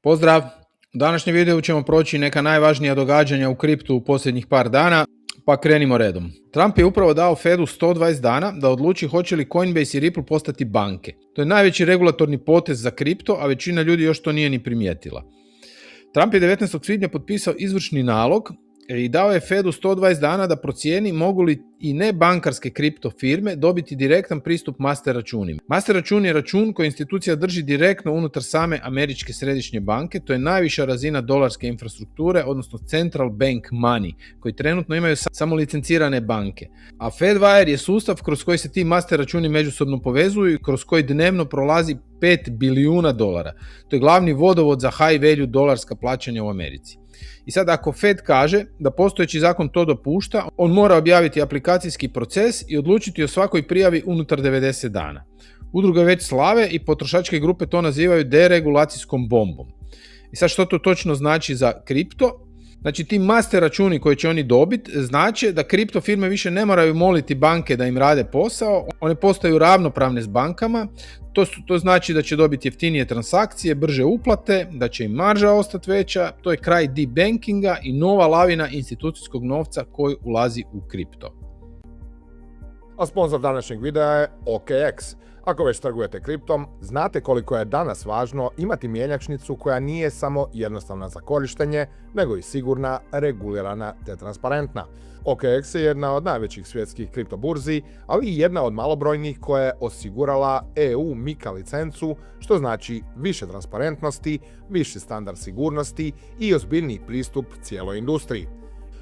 Pozdrav! U današnjem videu ćemo proći neka najvažnija događanja u kriptu u posljednjih par dana, pa krenimo redom. Trump je upravo dao Fedu 120 dana da odluči hoće li Coinbase i Ripple postati banke. To je najveći regulatorni potez za kripto, a većina ljudi još to nije ni primijetila. Trump je 19. svibnja potpisao izvršni nalog i dao je Fedu 120 dana da procijeni mogu li i ne bankarske kripto firme dobiti direktan pristup master računima. Master račun je račun koji institucija drži direktno unutar same američke središnje banke, to je najviša razina dolarske infrastrukture, odnosno central bank money, koji trenutno imaju samo licencirane banke. A Fedwire je sustav kroz koji se ti master računi međusobno povezuju i kroz koji dnevno prolazi 5 bilijuna dolara. To je glavni vodovod za high value dolarska plaćanja u Americi. I sad ako Fed kaže da postojeći zakon to dopušta, on mora objaviti aplikacijski proces i odlučiti o svakoj prijavi unutar 90 dana. Udruge već slave i potrošačke grupe to nazivaju deregulacijskom bombom. I sad što to točno znači za kripto? Znači ti master računi koje će oni dobiti znači da kripto firme više ne moraju moliti banke da im rade posao, one postaju ravnopravne s bankama, to znači da će dobiti jeftinije transakcije, brže uplate, da će im marža ostati veća, to je kraj debankinga i nova lavina institucijskog novca koji ulazi u kripto. A sponzor današnjeg videa je OKX. Ako već trgujete kriptom, znate koliko je danas važno imati mjenjačnicu koja nije samo jednostavna za korištenje, nego i sigurna, regulirana te transparentna. OKX je jedna od najvećih svjetskih kriptoburzi, ali i jedna od malobrojnih koja je osigurala EU MiCA licencu, što znači više transparentnosti, viši standard sigurnosti i ozbiljniji pristup cijeloj industriji.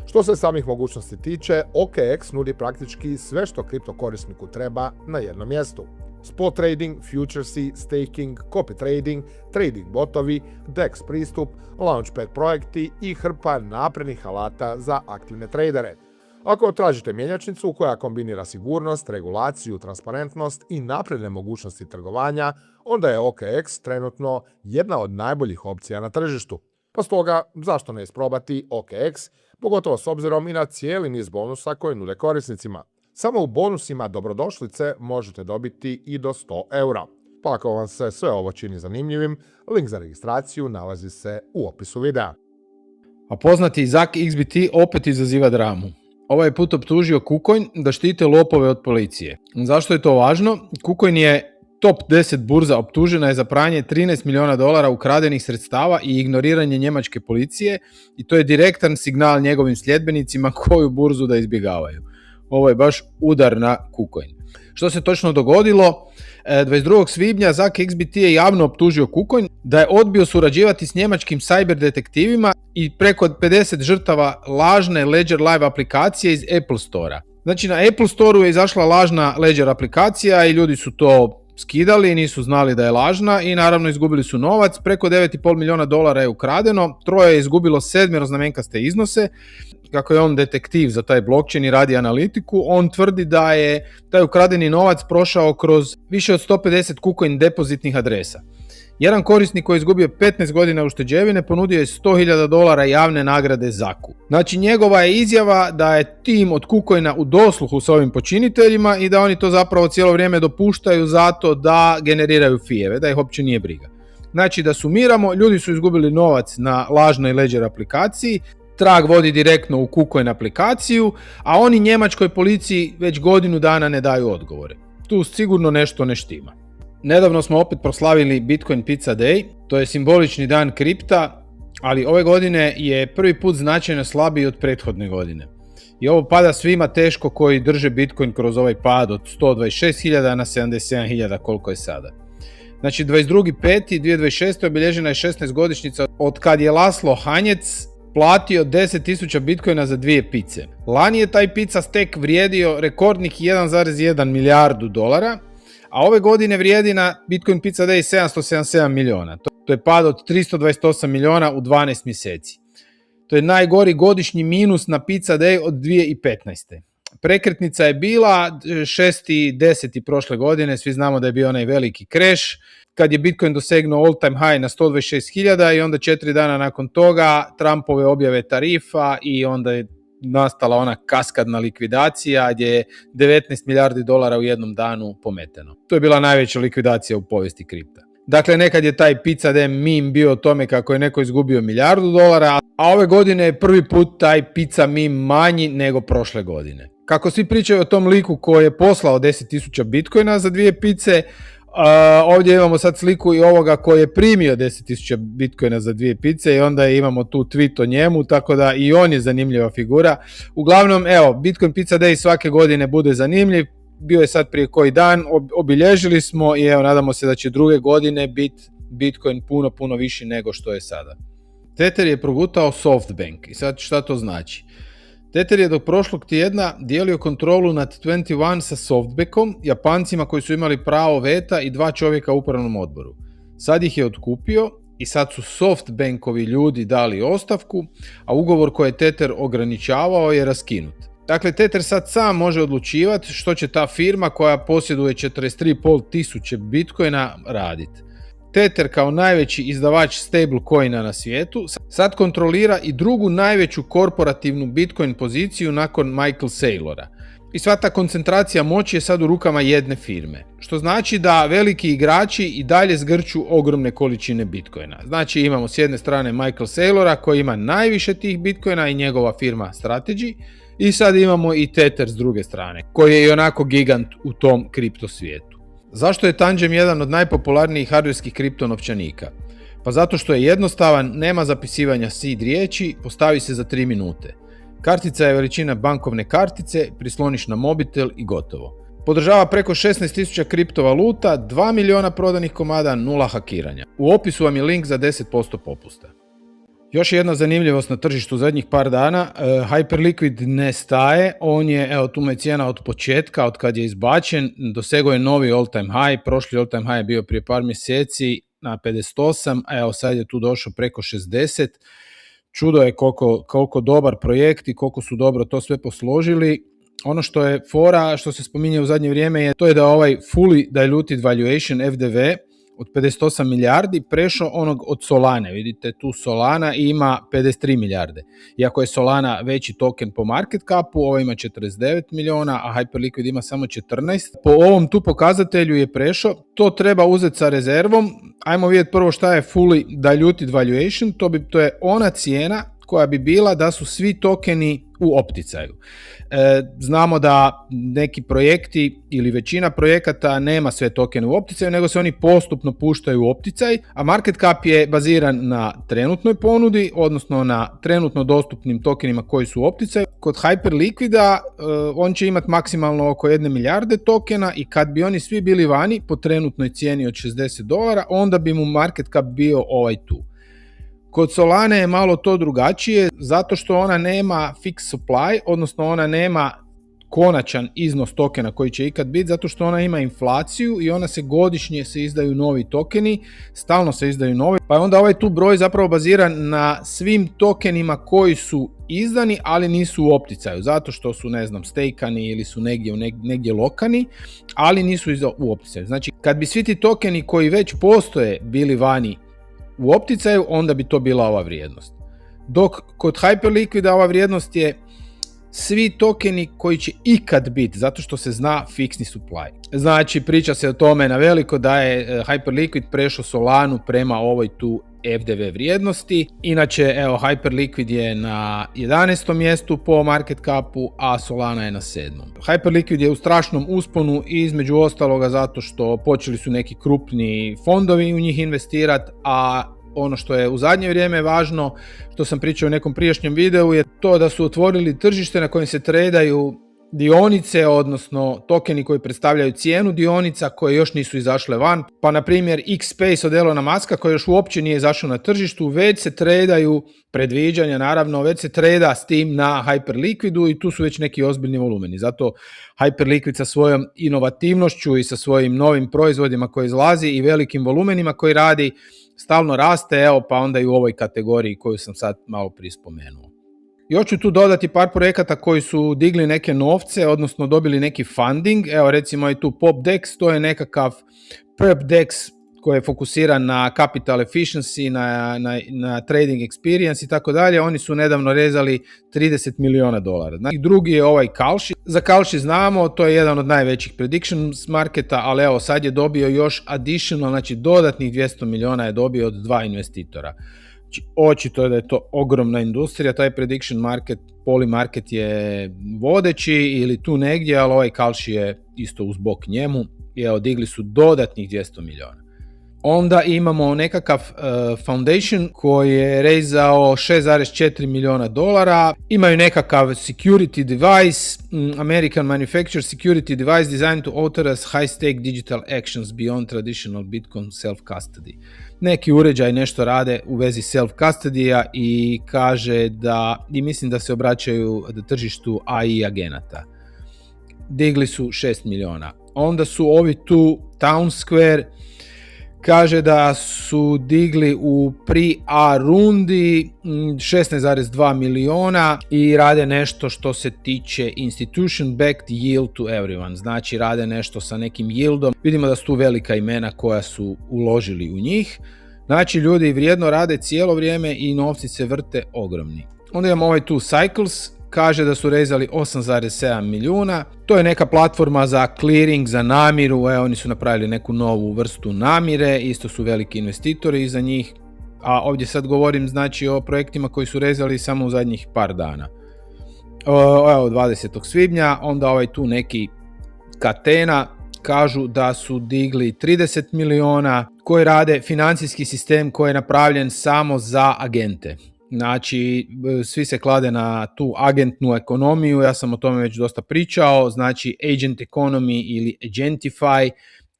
Što se samih mogućnosti tiče, OKX nudi praktički sve što kripto korisniku treba na jednom mjestu. Spot trading, futuresi, staking, copy trading, trading botovi, DEX pristup, launchpad projekti i hrpa naprednih alata za aktivne tradere. Ako tražite mjenjačnicu koja kombinira sigurnost, regulaciju, transparentnost i napredne mogućnosti trgovanja, onda je OKX trenutno jedna od najboljih opcija na tržištu. Pa stoga, zašto ne isprobati OKX, pogotovo s obzirom i na cijeli niz bonusa koje nude korisnicima. Samo u bonusima dobrodošlice možete dobiti i do 100 eura. Pa ako vam se sve ovo čini zanimljivim, link za registraciju nalazi se u opisu videa. A poznati Zak XBT opet izaziva dramu. Ovaj put optužio KuCoin da štite lopove od policije. Zašto je to važno? KuCoin je top 10 burza, optužena je za pranje 13 milijuna dolara ukradenih sredstava i ignoriranje njemačke policije i to je direktan signal njegovim sljedbenicima koju burzu da izbjegavaju. Ovo je baš udar na KuCoin. Što se točno dogodilo? 22. svibnja Zak XBT je javno optužio KuCoin da je odbio surađivati s njemačkim cyber detektivima i preko 50 žrtava lažne Ledger Live aplikacije iz Apple Store-a. Znači na Apple Store-u je izašla lažna Ledger aplikacija i ljudi su to skidali, nisu znali da je lažna i naravno izgubili su novac. Preko 9,5 milijuna dolara je ukradeno, troje je izgubilo 7 znamenkaste iznose. Kako je on detektiv za taj blockchain i radi analitiku, on tvrdi da je taj ukradeni novac prošao kroz više od 150 KuCoin depozitnih adresa. Jedan korisnik koji je izgubio 15 godina ušteđevine ponudio je 100.000 dolara javne nagrade Zaku. Znači njegova je izjava da je tim od KuCoina u dosluhu s ovim počiniteljima i da oni to zapravo cijelo vrijeme dopuštaju zato da generiraju fijeve, da ih uopće nije briga. Znači da sumiramo, ljudi su izgubili novac na lažnoj Ledger aplikaciji, trag vodi direktno u KuCoin aplikaciju, a oni njemačkoj policiji već godinu dana ne daju odgovore. Tu sigurno nešto ne štima. Nedavno smo opet proslavili Bitcoin Pizza Day, to je simbolični dan kripta, ali ove godine je prvi put značajno slabiji od prethodne godine. I ovo pada svima teško koji drže Bitcoin kroz ovaj pad od 126.000 na 77.000 koliko je sada. Znači 22.5.2026. obilježena je 16 godišnjica od kad je Laszlo Hanjec platio 10.000 bitcoina za 2 pice. Lani je taj pizza stack vrijedio rekordnih 1,1 milijardu dolara, a ove godine vrijedi na Bitcoin Pizza Day 777 milijuna. To je pad od 328 milijuna u 12 mjeseci. To je najgori godišnji minus na Pizza Day od 2015. Prekretnica je bila 6.10. prošle godine, svi znamo da je bio onaj veliki crash, kad je Bitcoin dosegnuo all time high na 126.000 i onda 4 dana nakon toga Trumpove objave tarifa i onda je nastala ona kaskadna likvidacija gdje je 19 milijardi dolara u jednom danu pometeno. To je bila najveća likvidacija u povijesti kripta. Dakle, nekad je taj Pizza Dem meme bio o tome kako je neko izgubio $1 milijardu, a ove godine je prvi put taj pizza meme manji nego prošle godine. Kako svi pričaju o tom liku koji je poslao 10.000 bitcoina za 2 pice, ovdje imamo sad sliku i ovoga koji je primio 10.000 bitcoina za 2 pice i onda imamo tu tweet o njemu, tako da i on je zanimljiva figura. Uglavnom, evo, Bitcoin Pizza Day svake godine bude zanimljiv. Bio je sad prije koji dan, obilježili smo i evo, nadamo se da će druge godine biti Bitcoin puno viši nego što je sada. Tether je progutao SoftBank i sad šta to znači? Tether je do prošlog tjedna dijelio kontrolu nad 21 sa SoftBankom, Japancima koji su imali pravo veta i 2 čovjeka u upravnom odboru. Sad ih je otkupio i sad su SoftBankovi ljudi dali ostavku, a ugovor koji je Tether ograničavao je raskinut. Dakle, Tether sad sam može odlučivati što će ta firma koja posjeduje 43.500 tisuće bitcoina raditi. Tether kao najveći izdavač stablecoina na svijetu sad kontrolira i drugu najveću korporativnu bitcoin poziciju nakon Michael Saylora. I sva ta koncentracija moći je sad u rukama jedne firme. Što znači da veliki igrači i dalje zgrću ogromne količine bitcoina. Znači imamo s jedne strane Michael Saylora koji ima najviše tih bitcoina i njegova firma Strategy. I sad imamo i Tether s druge strane, koji je i onako gigant u tom kripto svijetu. Zašto je Tangem jedan od najpopularnijih hardverskih kripto novčanika? Pa zato što je jednostavan, nema zapisivanja seed riječi, postavi se za 3 minute. Kartica je veličina bankovne kartice, prisloniš na mobitel i gotovo. Podržava preko 16.000 kriptovaluta, 2 miliona prodanih komada, 0 hakiranja. U opisu vam je link za 10% popusta. Još jedna zanimljivost na tržištu zadnjih par dana, Hyperliquid ne staje, on je, evo tu mu je cijena od početka, od kad je izbačen, dosegao je novi all time high, prošli all time high je bio prije par mjeseci na 58, a evo sad je tu došao preko 60, čudo je koliko dobar projekt i koliko su dobro to sve posložili. Ono što je fora, što se spominje u zadnje vrijeme je to je da ovaj fully diluted valuation FDV od 58 milijardi prešao onog od Solane. Vidite tu Solana ima 53 milijarde. Iako je Solana veći token po market capu, ovo ima 49 miliona, a Hyperliquid ima samo 14. Po ovom tu pokazatelju je prešao. To treba uzeti sa rezervom. Ajmo vidjeti prvo šta je fully diluted valuation. To je ona cijena koja bi bila da su svi tokeni u opticaju. Znamo da neki projekti ili većina projekata nema sve tokene u opticaju, nego se oni postupno puštaju u opticaj, a market cap je baziran na trenutnoj ponudi, odnosno na trenutno dostupnim tokenima koji su u opticaju. Kod Hyperliquida on će imati maksimalno oko 1 milijarde tokena i kad bi oni svi bili vani po trenutnoj cijeni od $60, onda bi mu market cap bio ovaj tu. Kod Solane je malo to drugačije, zato što ona nema fixed supply, odnosno ona nema konačan iznos tokena koji će ikad biti, zato što ona ima inflaciju i ona se godišnje se izdaju novi tokeni, stalno se izdaju novi, pa je onda ovaj tu broj zapravo baziran na svim tokenima koji su izdani, ali nisu u opticaju, zato što su, ne znam, stejkani ili su negdje lokani, ali nisu u opticaju. Znači, kad bi svi ti tokeni koji već postoje bili vani u opticaju, onda bi to bila ova vrijednost. Dok kod Hyperliquida ova vrijednost je svi tokeni koji će ikad biti, zato što se zna fiksni supply. Znači, priča se o tome na veliko da je Hyperliquid prešao Solanu prema ovoj tu FDV vrijednosti. Inače, evo, Hyperliquid je na 11. mjestu po market capu, a Solana je na 7. Hyperliquid je u strašnom usponu i između ostaloga zato što počeli su neki krupni fondovi u njih investirati, a ono što je u zadnje vrijeme važno, što sam pričao u nekom prijašnjem videu, je to da su otvorili tržište na kojem se tradaju dionice, odnosno tokeni koji predstavljaju cijenu dionica koje još nisu izašle van. Pa na primjer X-Space od Elona Muska koji još uopće nije izašao na tržištu, već se tradaju predviđanja, naravno, već se trada s tim na Hyperliquidu i tu su već neki ozbiljni volumeni. Zato Hyperliquid sa svojom inovativnošću i sa svojim novim proizvodima koji izlazi i velikim volumenima koji radi stalno raste, evo pa onda i u ovoj kategoriji koju sam sad malo prije spomenuo. Još ću tu dodati par projekata koji su digli neke novce, odnosno dobili neki funding. Evo recimo i tu PopDex, to je nekakav perp DEX koji je fokusiran na capital efficiency, na trading experience i tako dalje. Oni su nedavno rezali $30 milijuna. Znači, drugi je ovaj Kalshi. Za Kalshi znamo, to je jedan od najvećih predictions marketa, ali evo sad je dobio još additional, znači dodatnih 200 milijuna je dobio od 2 investitora. Znači, očito je da je to ogromna industrija, taj prediction market, poly market je vodeći ili tu negdje, ali ovaj Kalshi je isto uz bok njemu i evo digli su dodatnih 200 milijuna. Onda imamo nekakav foundation koji je raisao $6,4 milijuna. Imaju nekakav security device, American manufactured security device designed to authorize high-stake digital actions beyond traditional Bitcoin self-custody. Neki uređaj nešto rade u vezi self-custody-a i kaže da, i mislim da se obraćaju tržištu AI agenata. Digli su 6 milijuna. Onda su ovi tu Townsquare, kaže da su digli u pre-A rundi 16,2 milijuna i rade nešto što se tiče institution backed yield to everyone. Znači rade nešto sa nekim yieldom. Vidimo da su tu velika imena koja su uložili u njih. Znači ljudi vrijedno rade cijelo vrijeme i novci se vrte ogromni. Onda imamo ovaj tu Cycles, kaže da su rezali 8,7 milijuna. To je neka platforma za clearing, za namiru, oni su napravili neku novu vrstu namire, isto su veliki investitori iza njih, a ovdje sad govorim znači o projektima koji su rezali samo u zadnjih par dana. Evo 20. svibnja, onda ovaj tu neki Catena, kažu da su digli 30 milijuna, koji rade financijski sistem koji je napravljen samo za agente. Znači, svi se klade na tu agentnu ekonomiju, ja sam o tome već dosta pričao, znači agent economy ili agentify,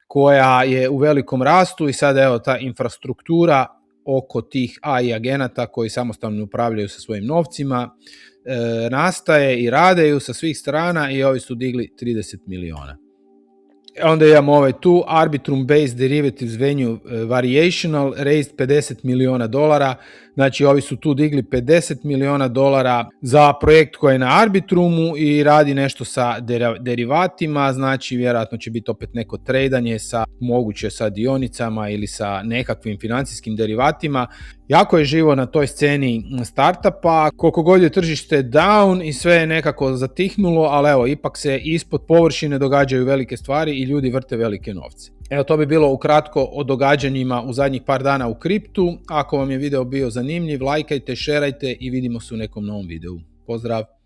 koja je u velikom rastu i sada evo ta infrastruktura oko tih AI agenata koji samostalno upravljaju sa svojim novcima, nastaje i radeju sa svih strana i ovi su digli 30 milijuna. Onda imamo ovaj tu Arbitrum Based Derivatives Venue Variational raised $50 milijuna. Znači ovi su tu digli $50 milijuna za projekt koji je na Arbitrumu i radi nešto sa derivatima, znači vjerojatno će biti opet neko tradanje sa moguće sa dionicama ili sa nekakvim financijskim derivatima. Jako je živo na toj sceni startupa, koliko god je tržište down i sve je nekako zatihnulo, ali evo, ipak se ispod površine događaju velike stvari i ljudi vrte velike novce. Evo, to bi bilo ukratko o događanjima u zadnjih par dana u kriptu. Ako vam je video bio zanimljiv, lajkajte, šerajte i vidimo se u nekom novom videu. Pozdrav!